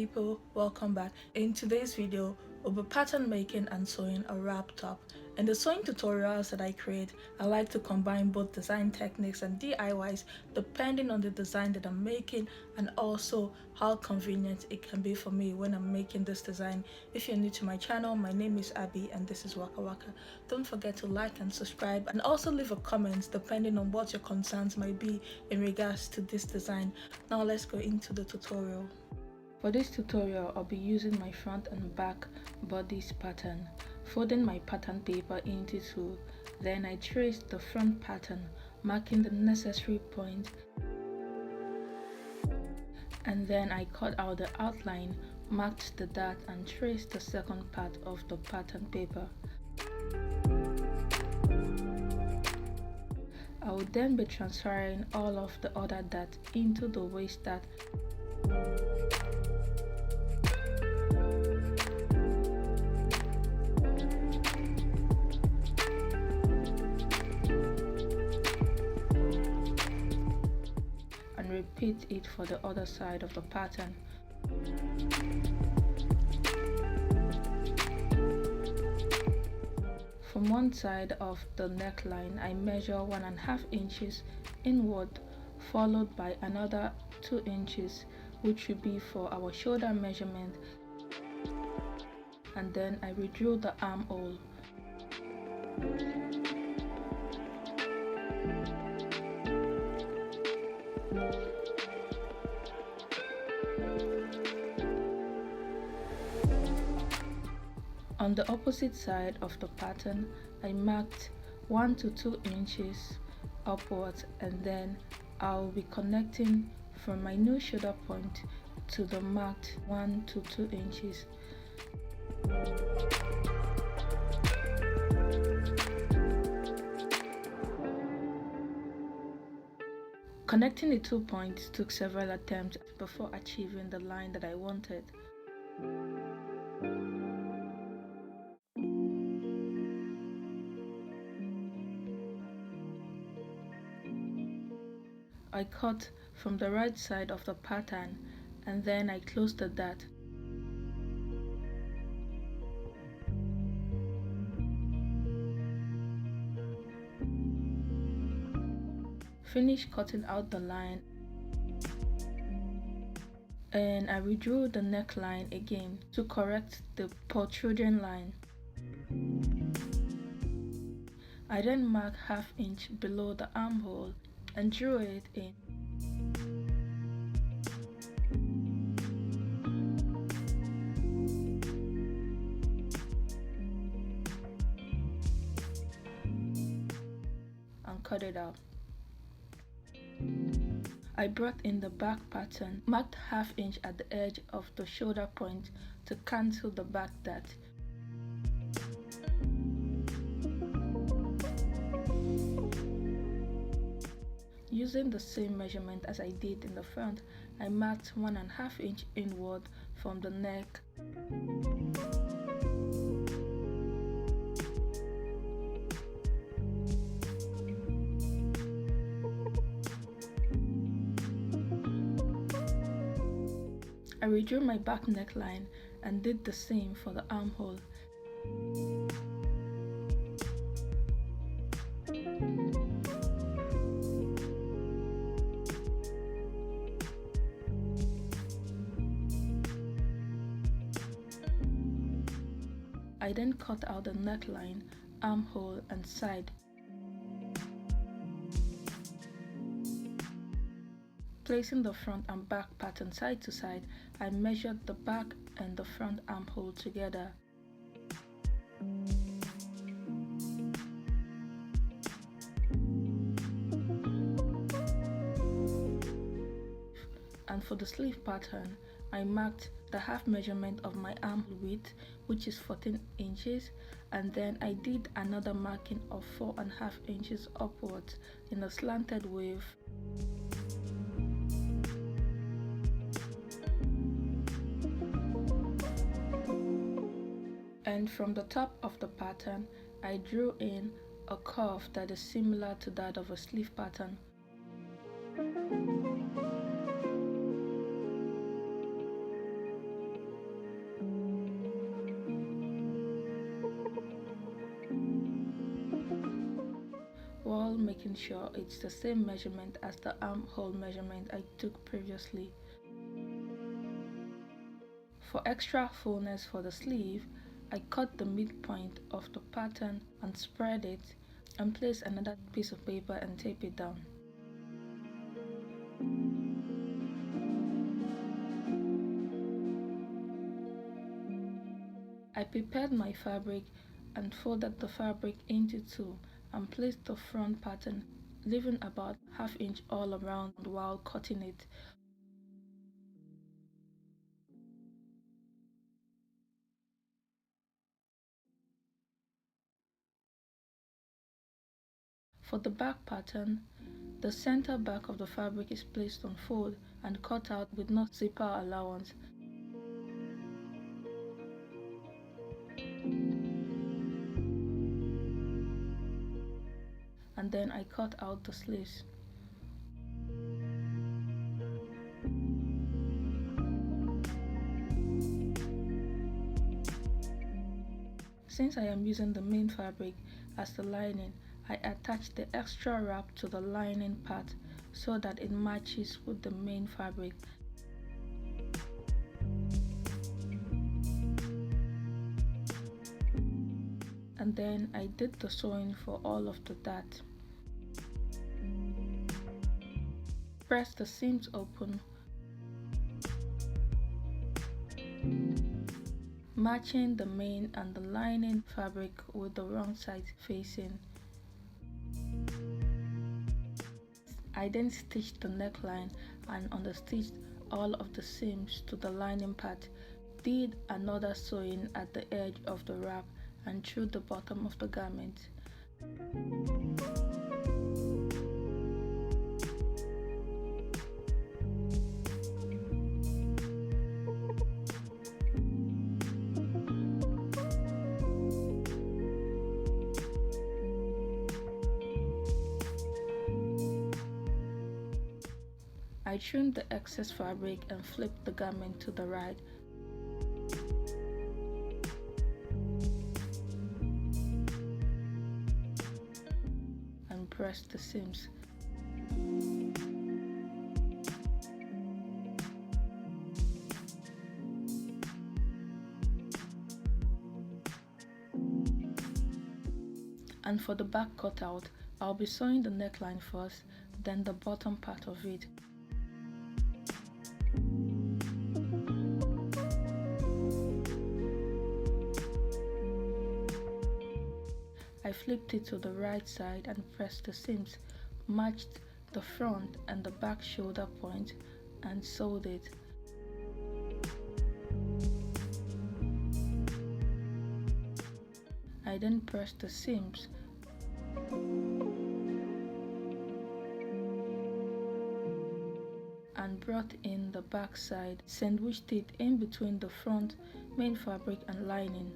people, welcome back. In today's video, we'll be pattern making and sewing a wrap top. In the sewing tutorials that I create, I like to combine both design techniques and DIYs depending on the design that I'm making and also how convenient it can be for me when I'm making this design. If you're new to my channel, my name is Abby and this is Waka Waka. Don't forget to like and subscribe and also leave a comment depending on what your concerns might be in regards to this design. Now let's go into the tutorial. For this tutorial, I'll be using my front and back bodice pattern, folding my pattern paper into two. Then I trace the front pattern, marking the necessary point, and then I cut out the outline, marked the dart and traced the second part of the pattern paper. I will then be transferring all of the other dart into the waist dart. And repeat it for the other side of the pattern. From one side of the neckline, I measure 1.5 inches inward, followed by another 2 inches, which will be for our shoulder measurement, and then I redrew the armhole. On the opposite side of the pattern, I marked 1 to 2 inches upwards, and then I'll be connecting from my new shoulder point to the marked 1 to 2 inches. Connecting the 2 points took several attempts before achieving the line that I wanted. I cut from the right side of the pattern and then I closed the dart. Finish cutting out the line and I redrew the neckline again to correct the protruding line. I then marked 1/2 inch below the armhole and drew it in. And cut it out. I brought in the back pattern, marked 1/2 inch at the edge of the shoulder point to cancel the back dart. Using the same measurement as I did in the front, I marked 1.5 inch inward from the neck. I redrew my back neckline and did the same for the armhole. I then cut out the neckline, armhole and side. Placing the front and back pattern side to side, I measured the back and the front armhole together. And for the sleeve pattern, I marked the half measurement of my arm width, which is 14 inches, and then I did another marking of 4.5 inches upwards in a slanted wave. And from the top of the pattern, I drew in a curve that is similar to that of a sleeve pattern. all making sure it's the same measurement as the armhole measurement I took previously. For extra fullness for the sleeve, I cut the midpoint of the pattern and spread it, and place another piece of paper and tape it down. I prepared my fabric and folded the fabric into two and placed the front pattern, leaving about ½ inch all around while cutting it. For the back pattern, the center back of the fabric is placed on fold and cut out with no zipper allowance. And then I cut out the sleeves. Since I am using the main fabric as the lining, I attach the extra wrap to the lining part so that it matches with the main fabric. And then I did the sewing for all of the dart. Press the seams open, matching the main and the lining fabric with the wrong side facing. I then stitched the neckline and understitched all of the seams to the lining part, did another sewing at the edge of the wrap and through the bottom of the garment. I trimmed the excess fabric and flipped the garment to the right. And pressed the seams. And for the back cutout, I'll be sewing the neckline first, then the bottom part of it. I flipped it to the right side and pressed the seams, matched the front and the back shoulder point, and sewed it. I then pressed the seams and brought in the back side, sandwiched it in between the front main fabric and lining.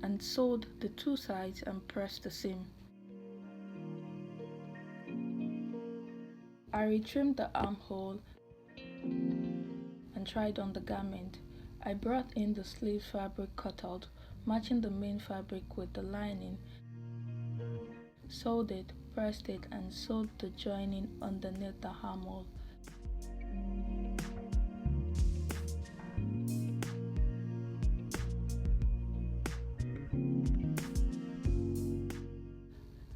And sewed the two sides and pressed the seam. I retrimmed the armhole and tried on the garment. I brought in the sleeve fabric cutout, matching the main fabric with the lining, sewed it, pressed it, and sewed the joining underneath the armhole.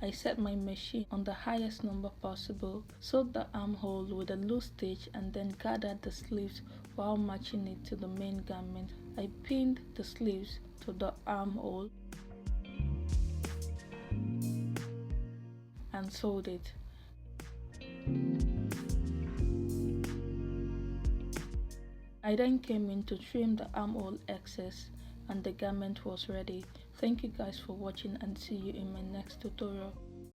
I set my machine on the highest number possible, sewed the armhole with a loose stitch, and then gathered the sleeves while matching it to the main garment. I pinned the sleeves to the armhole and sewed it. I then came in to trim the armhole excess and the garment was ready. Thank you guys for watching and see you in my next tutorial.